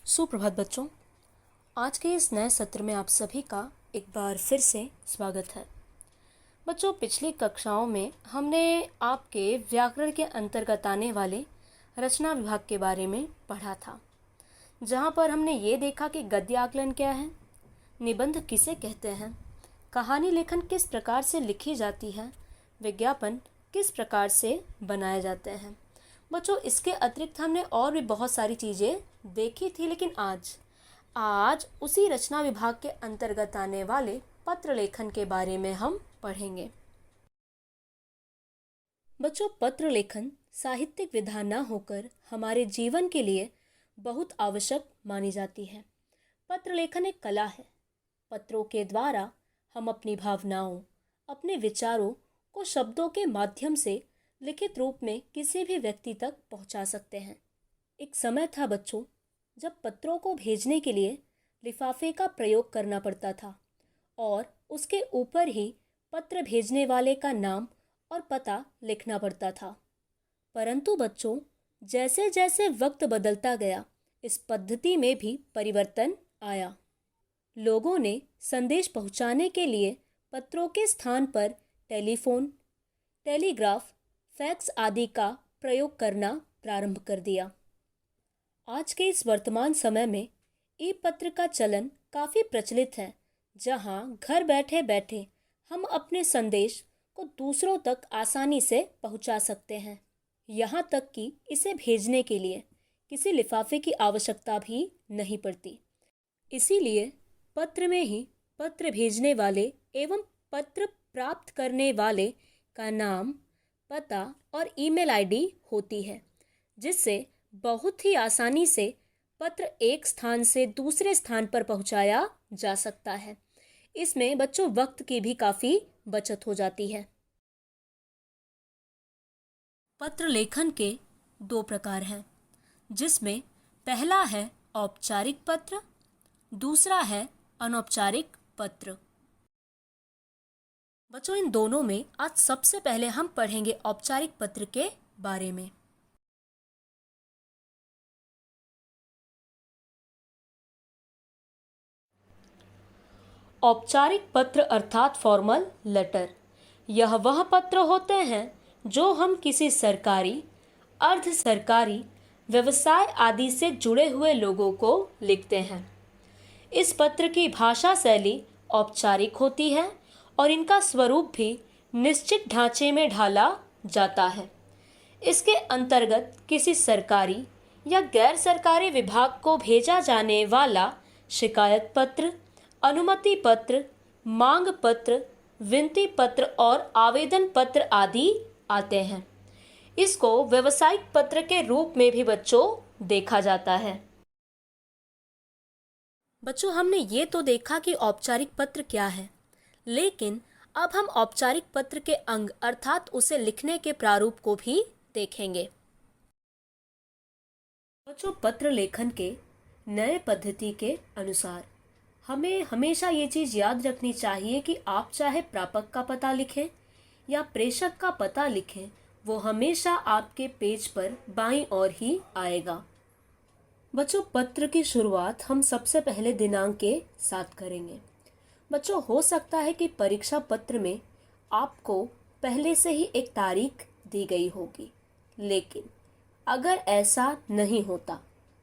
सुप्रभात बच्चों। आज के इस नए सत्र में आप सभी का एक बार फिर से स्वागत है। बच्चों, पिछली कक्षाओं में हमने आपके व्याकरण के अंतर्गत आने वाले रचना विभाग के बारे में पढ़ा था, जहाँ पर हमने ये देखा कि गद्य आकलन क्या है, निबंध किसे कहते हैं, कहानी लेखन किस प्रकार से लिखी जाती है, विज्ञापन किस प्रकार से बनाए जाते हैं। बच्चों, इसके अतिरिक्त हमने और भी बहुत सारी चीज़ें देखी थी, लेकिन आज उसी रचना विभाग के अंतर्गत आने वाले पत्र लेखन के बारे में हम पढ़ेंगे। बच्चों, पत्र लेखन साहित्यिक विधा न होकर हमारे जीवन के लिए बहुत आवश्यक मानी जाती है। पत्र लेखन एक कला है। पत्रों के द्वारा हम अपनी भावनाओं, अपने विचारों को शब्दों के माध्यम से लिखित रूप में किसी भी व्यक्ति तक पहुंचा सकते हैं। एक समय था बच्चों, जब पत्रों को भेजने के लिए लिफाफे का प्रयोग करना पड़ता था और उसके ऊपर ही पत्र भेजने वाले का नाम और पता लिखना पड़ता था। परंतु बच्चों, जैसे जैसे वक्त बदलता गया, इस पद्धति में भी परिवर्तन आया। लोगों ने संदेश पहुंचाने के लिए पत्रों के स्थान पर टेलीफोन, टेलीग्राफ, फैक्स आदि का प्रयोग करना प्रारंभ कर दिया। आज के इस वर्तमान समय में ई पत्र का चलन काफ़ी प्रचलित है, जहां घर बैठे बैठे हम अपने संदेश को दूसरों तक आसानी से पहुंचा सकते हैं। यहाँ तक कि इसे भेजने के लिए किसी लिफाफे की आवश्यकता भी नहीं पड़ती। इसीलिए पत्र में ही पत्र भेजने वाले एवं पत्र प्राप्त करने वाले का नाम, पता और ईमेल आईडी होती है, जिससे बहुत ही आसानी से पत्र एक स्थान से दूसरे स्थान पर पहुंचाया जा सकता है। इसमें बच्चों वक्त की भी काफ़ी बचत हो जाती है। पत्र लेखन के दो प्रकार हैं, जिसमें पहला है औपचारिक पत्र, दूसरा है अनौपचारिक पत्र। बच्चों, इन दोनों में आज सबसे पहले हम पढ़ेंगे औपचारिक पत्र के बारे में। औपचारिक पत्र अर्थात फॉर्मल लेटर, यह वह पत्र होते हैं जो हम किसी सरकारी, अर्ध सरकारी, व्यवसाय आदि से जुड़े हुए लोगों को लिखते हैं। इस पत्र की भाषा शैली औपचारिक होती है और इनका स्वरूप भी निश्चित ढांचे में ढाला जाता है। इसके अंतर्गत किसी सरकारी या गैर सरकारी विभाग को भेजा जाने वाला शिकायत पत्र, अनुमति पत्र, मांग पत्र, विनती पत्र और आवेदन पत्र आदि आते हैं। इसको व्यावसायिक पत्र के रूप में भी बच्चों देखा जाता है। बच्चों, हमने ये तो देखा कि औपचारिक पत्र क्या है, लेकिन अब हम औपचारिक पत्र के अंग अर्थात उसे लिखने के प्रारूप को भी देखेंगे। बच्चों, पत्र लेखन के नए पद्धति के अनुसार हमें हमेशा ये चीज़ याद रखनी चाहिए कि आप चाहे प्रापक का पता लिखें या प्रेषक का पता लिखें, वो हमेशा आपके पेज पर बाईं ओर ही आएगा। बच्चों, पत्र की शुरुआत हम सबसे पहले दिनांक के साथ करेंगे। बच्चों, हो सकता है कि परीक्षा पत्र में आपको पहले से ही एक तारीख दी गई होगी, लेकिन अगर ऐसा नहीं होता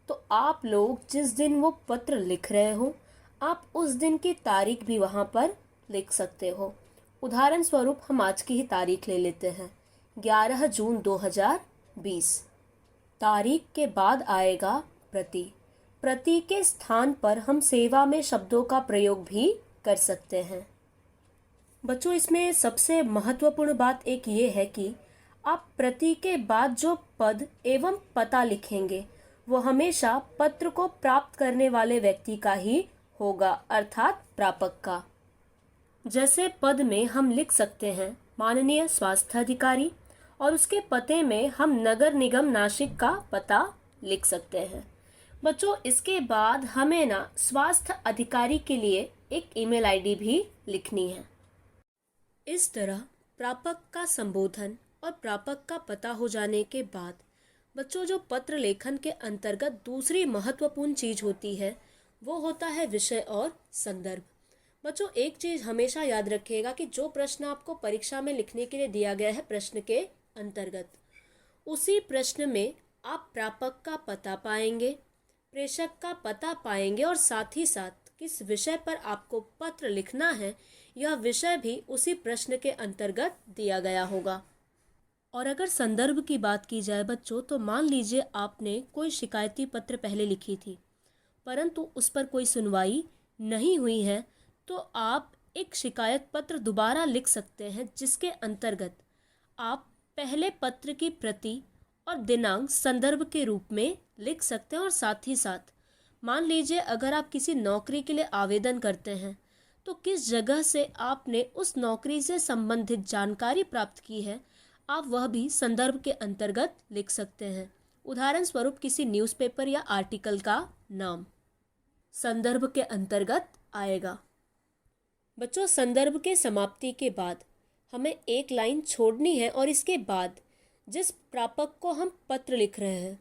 तो आप लोग जिस दिन वो पत्र लिख रहे हो, आप उस दिन की तारीख भी वहाँ पर लिख सकते हो। उदाहरण स्वरूप हम आज की ही तारीख ले लेते हैं, 11 जून 2020। तारीख के बाद आएगा प्रति। प्रति के स्थान पर हम सेवा में शब्दों का प्रयोग भी कर सकते हैं। बच्चों, इसमें सबसे महत्वपूर्ण बात एक ये है कि आप प्रति के बाद जो पद एवं पता लिखेंगे वो हमेशा पत्र को प्राप्त करने वाले व्यक्ति का ही होगा, अर्थात प्रापक का। जैसे पद में हम लिख सकते हैं माननीय स्वास्थ्य अधिकारी, और उसके पते में हम नगर निगम नासिक का पता लिख सकते हैं। बच्चों, इसके बाद हमें ना स्वास्थ्य अधिकारी के लिए एक ईमेल आईडी भी लिखनी है। इस तरह प्रापक का संबोधन और प्रापक का पता हो जाने के बाद बच्चों, जो पत्र लेखन के अंतर्गत दूसरी महत्वपूर्ण चीज होती है वो होता है विषय और संदर्भ। बच्चों, एक चीज हमेशा याद रखिएगा कि जो प्रश्न आपको परीक्षा में लिखने के लिए दिया गया है प्रश्न के अंतर्गत, उसी प्रश्न में आप प्रापक का पता पाएंगे, प्रेषक का पता पाएंगे और साथ ही साथ किस विषय पर आपको पत्र लिखना है यह विषय भी उसी प्रश्न के अंतर्गत दिया गया होगा। और अगर संदर्भ की बात की जाए बच्चों, तो मान लीजिए आपने कोई शिकायती पत्र पहले लिखी थी परंतु उस पर कोई सुनवाई नहीं हुई है, तो आप एक शिकायत पत्र दोबारा लिख सकते हैं जिसके अंतर्गत आप पहले पत्र की प्रति और दिनांक संदर्भ के रूप में लिख सकते हैं। और साथ ही साथ मान लीजिए अगर आप किसी नौकरी के लिए आवेदन करते हैं तो किस जगह से आपने उस नौकरी से संबंधित जानकारी प्राप्त की है, आप वह भी संदर्भ के अंतर्गत लिख सकते हैं। उदाहरण स्वरूप किसी न्यूज़पेपर या आर्टिकल का नाम संदर्भ के अंतर्गत आएगा। बच्चों, संदर्भ के समाप्ति के बाद हमें एक लाइन छोड़नी है और इसके बाद जिस प्रापक को हम पत्र लिख रहे हैं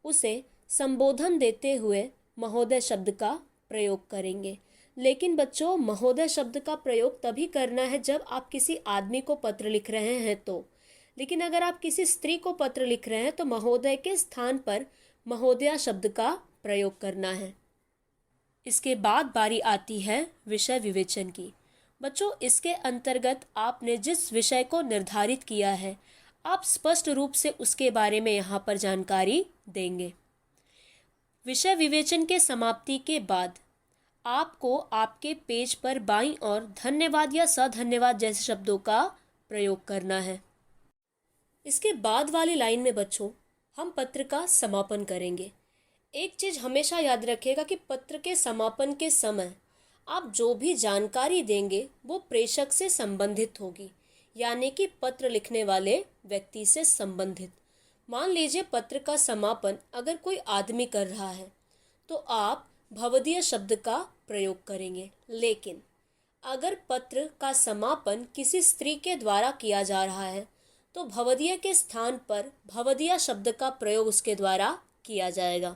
उसे संबोधन देते हुए महोदय शब्द का प्रयोग करेंगे। लेकिन बच्चों, महोदय शब्द का प्रयोग तभी करना है जब आप किसी आदमी को पत्र लिख रहे हैं तो। लेकिन अगर आप किसी स्त्री को पत्र लिख रहे हैं तो महोदय के स्थान पर महोदया शब्द का प्रयोग करना है। इसके बाद बारी आती है विषय विवेचन की। बच्चों, इसके अंतर्गत आपने जिस विषय को निर्धारित किया है आप स्पष्ट रूप से उसके बारे में यहाँ पर जानकारी देंगे। विषय विवेचन के समाप्ति के बाद आपको आपके पेज पर बाईं ओर धन्यवाद या सधन्यवाद जैसे शब्दों का प्रयोग करना है। इसके बाद वाली लाइन में बच्चों हम पत्र का समापन करेंगे। एक चीज हमेशा याद रखिएगा कि पत्र के समापन के समय आप जो भी जानकारी देंगे वो प्रेषक से संबंधित होगी, यानी कि पत्र लिखने वाले व्यक्ति से संबंधित। मान लीजिए पत्र का समापन अगर कोई आदमी कर रहा है तो आप भवदीय शब्द का प्रयोग करेंगे। लेकिन अगर पत्र का समापन किसी स्त्री के द्वारा किया जा रहा है तो भवदीय के स्थान पर भवदीया शब्द का प्रयोग उसके द्वारा किया जाएगा।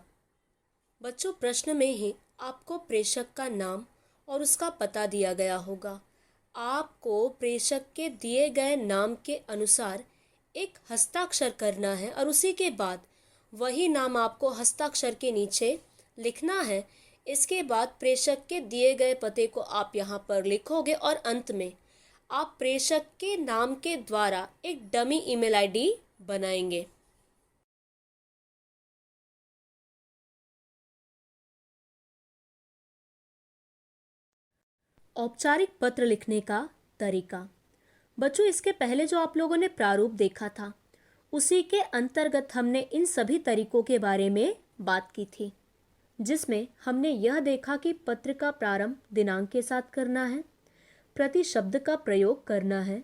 बच्चों, प्रश्न में ही आपको प्रेषक का नाम और उसका पता दिया गया होगा। आपको प्रेषक के दिए गए नाम के अनुसार एक हस्ताक्षर करना है और उसी के बाद वही नाम आपको हस्ताक्षर के नीचे लिखना है। इसके बाद प्रेषक के दिए गए पते को आप यहाँ पर लिखोगे और अंत में आप प्रेषक के नाम के द्वारा एक डमी ईमेल आईडी बनाएंगे। औपचारिक पत्र लिखने का तरीका। बच्चों, इसके पहले जो आप लोगों ने प्रारूप देखा था उसी के अंतर्गत हमने इन सभी तरीकों के बारे में बात की थी, जिसमें हमने यह देखा कि पत्र का प्रारंभ दिनांक के साथ करना है, प्रति शब्द का प्रयोग करना है,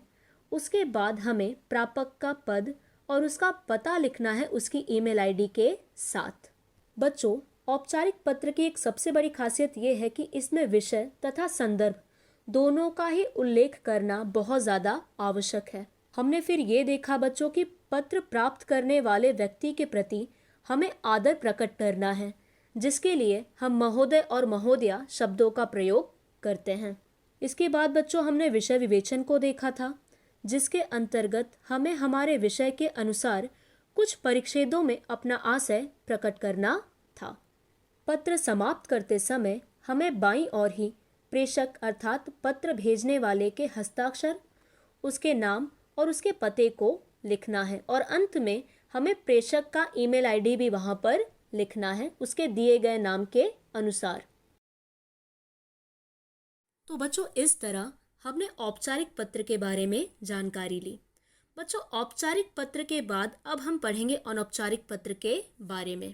उसके बाद हमें प्रापक का पद और उसका पता लिखना है उसकी ईमेल आईडी के साथ। बच्चों, औपचारिक पत्र की एक सबसे बड़ी खासियत यह है कि इसमें विषय तथा संदर्भ दोनों का ही उल्लेख करना बहुत ज़्यादा आवश्यक है। हमने फिर ये देखा बच्चों कि पत्र प्राप्त करने वाले व्यक्ति के प्रति हमें आदर प्रकट करना है, जिसके लिए हम महोदय और महोदया शब्दों का प्रयोग करते हैं। इसके बाद बच्चों हमने विषय विवेचन को देखा था, जिसके अंतर्गत हमें हमारे विषय के अनुसार कुछ परिच्छेदों में अपना आशय प्रकट करना था। पत्र समाप्त करते समय हमें बाईं ओर ही प्रेषक अर्थात पत्र भेजने वाले के हस्ताक्षर, उसके नाम और उसके पते को लिखना है और अंत में हमें प्रेषक का ईमेल आईडी भी वहां पर लिखना है उसके दिए गए नाम के अनुसार। तो बच्चों, इस तरह हमने औपचारिक पत्र के बारे में जानकारी ली। बच्चों, औपचारिक पत्र के बाद अब हम पढ़ेंगे अनौपचारिक पत्र के बारे में।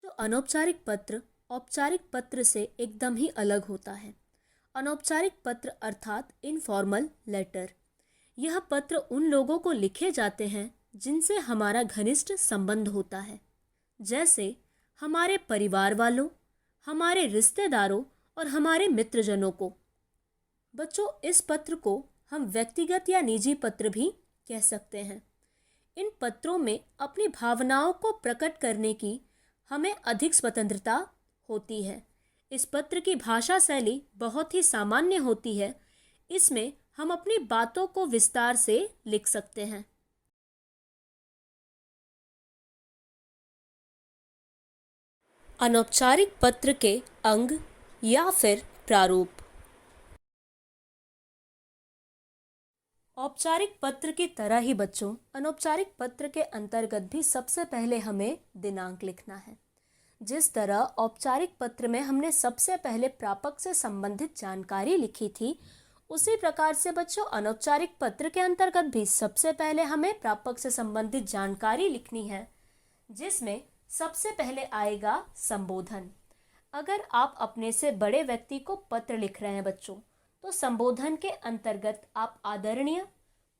तो अनौपचारिक पत्र औपचारिक पत्र से एकदम ही अलग होता है। अनौपचारिक पत्र अर्थात इनफॉर्मल लेटर, यह पत्र उन लोगों को लिखे जाते हैं जिनसे हमारा घनिष्ठ संबंध होता है, जैसे हमारे परिवार वालों, हमारे रिश्तेदारों और हमारे मित्रजनों को। बच्चों, इस पत्र को हम व्यक्तिगत या निजी पत्र भी कह सकते हैं। इन पत्रों में अपनी भावनाओं को प्रकट करने की हमें अधिक स्वतंत्रता होती है। इस पत्र की भाषा शैली बहुत ही सामान्य होती है। इसमें हम अपनी बातों को विस्तार से लिख सकते हैं। अनौपचारिक पत्र के अंग या फिर प्रारूप। औपचारिक पत्र की तरह ही बच्चों, अनौपचारिक पत्र के अंतर्गत भी सबसे पहले हमें दिनांक लिखना है। जिस तरह औपचारिक पत्र में हमने सबसे पहले प्रापक से संबंधित जानकारी लिखी थी, उसी प्रकार से बच्चों अनौपचारिक पत्र के अंतर्गत भी सबसे पहले हमें प्रापक से संबंधित जानकारी लिखनी है, जिसमें सबसे पहले आएगा संबोधन। अगर आप अपने से बड़े व्यक्ति को पत्र लिख रहे हैं बच्चों, तो संबोधन के अंतर्गत आप आदरणीय,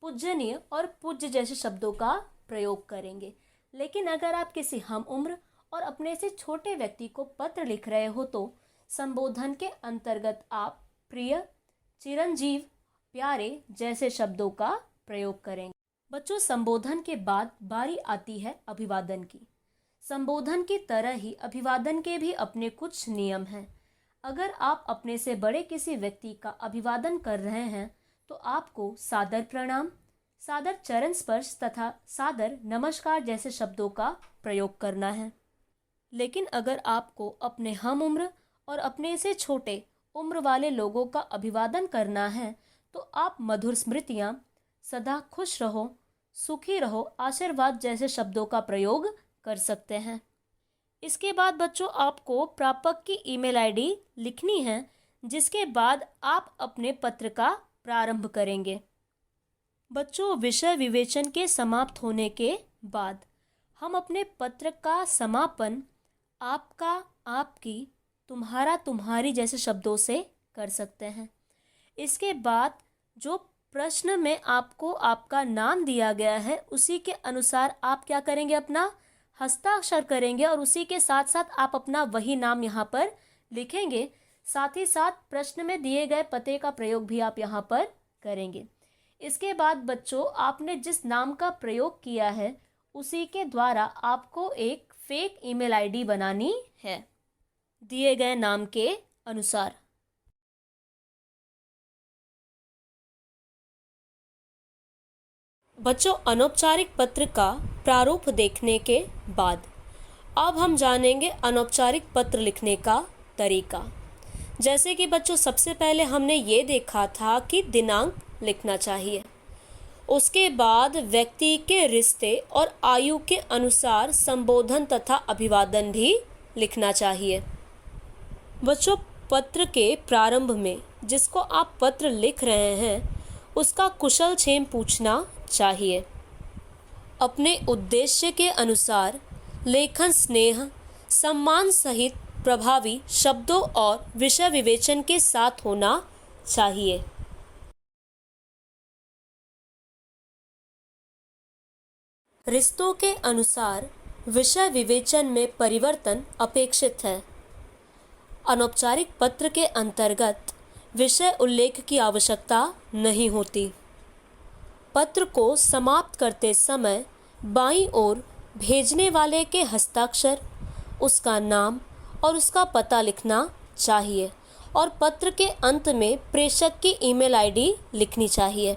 पूजनीय और पूज्य जैसे शब्दों का प्रयोग करेंगे। लेकिन अगर आप किसी हम उम्र और अपने से छोटे व्यक्ति को पत्र लिख रहे हो, तो संबोधन के अंतर्गत आप प्रिय, चिरंजीव, प्यारे जैसे शब्दों का प्रयोग करेंगे। बच्चों, संबोधन के बाद बारी आती है अभिवादन की। संबोधन की तरह ही अभिवादन के भी अपने कुछ नियम हैं। अगर आप अपने से बड़े किसी व्यक्ति का अभिवादन कर रहे हैं, तो आपको सादर प्रणाम, सादर चरण स्पर्श तथा सादर नमस्कार जैसे शब्दों का प्रयोग करना है। लेकिन अगर आपको अपने हम उम्र और अपने से छोटे उम्र वाले लोगों का अभिवादन करना है, तो आप मधुर स्मृतियाँ, सदा खुश रहो, सुखी रहो, आशीर्वाद जैसे शब्दों का प्रयोग कर सकते हैं। इसके बाद बच्चों आपको प्रापक की ईमेल आईडी लिखनी है, जिसके बाद आप अपने पत्र का प्रारंभ करेंगे। बच्चों, विषय विवेचन के समाप्त होने के बाद हम अपने पत्र का समापन आपका, आपकी, तुम्हारा, तुम्हारी जैसे शब्दों से कर सकते हैं। इसके बाद जो प्रश्न में आपको आपका नाम दिया गया है, उसी के अनुसार आप क्या करेंगे, अपना हस्ताक्षर करेंगे और उसी के साथ साथ आप अपना वही नाम यहाँ पर लिखेंगे। साथ ही साथ प्रश्न में दिए गए पते का प्रयोग भी आप यहाँ पर करेंगे। इसके बाद बच्चों, आपने जिस नाम का प्रयोग किया है, उसी के द्वारा आपको एक फेक ईमेल आईडी बनानी है दिए गए नाम के अनुसार। बच्चों, अनौपचारिक पत्र का प्रारूप देखने के बाद अब हम जानेंगे अनौपचारिक पत्र लिखने का तरीका। जैसे कि बच्चों सबसे पहले हमने ये देखा था कि दिनांक लिखना चाहिए। उसके बाद व्यक्ति के रिश्ते और आयु के अनुसार संबोधन तथा अभिवादन भी लिखना चाहिए। बच्चों, पत्र के प्रारंभ में जिसको आप पत्र लिख रहे हैं, उसका कुशल क्षेम पूछना चाहिए। अपने उद्देश्य के अनुसार लेखन स्नेह, सम्मान सहित प्रभावी शब्दों और विषय विवेचन के साथ होना चाहिए। रिश्तों के अनुसार विषय विवेचन में परिवर्तन अपेक्षित है। अनौपचारिक पत्र के अंतर्गत विषय उल्लेख की आवश्यकता नहीं होती। पत्र को समाप्त करते समय बाईं ओर भेजने वाले के हस्ताक्षर, उसका नाम और उसका पता लिखना चाहिए और पत्र के अंत में प्रेषक की ईमेल आईडी लिखनी चाहिए।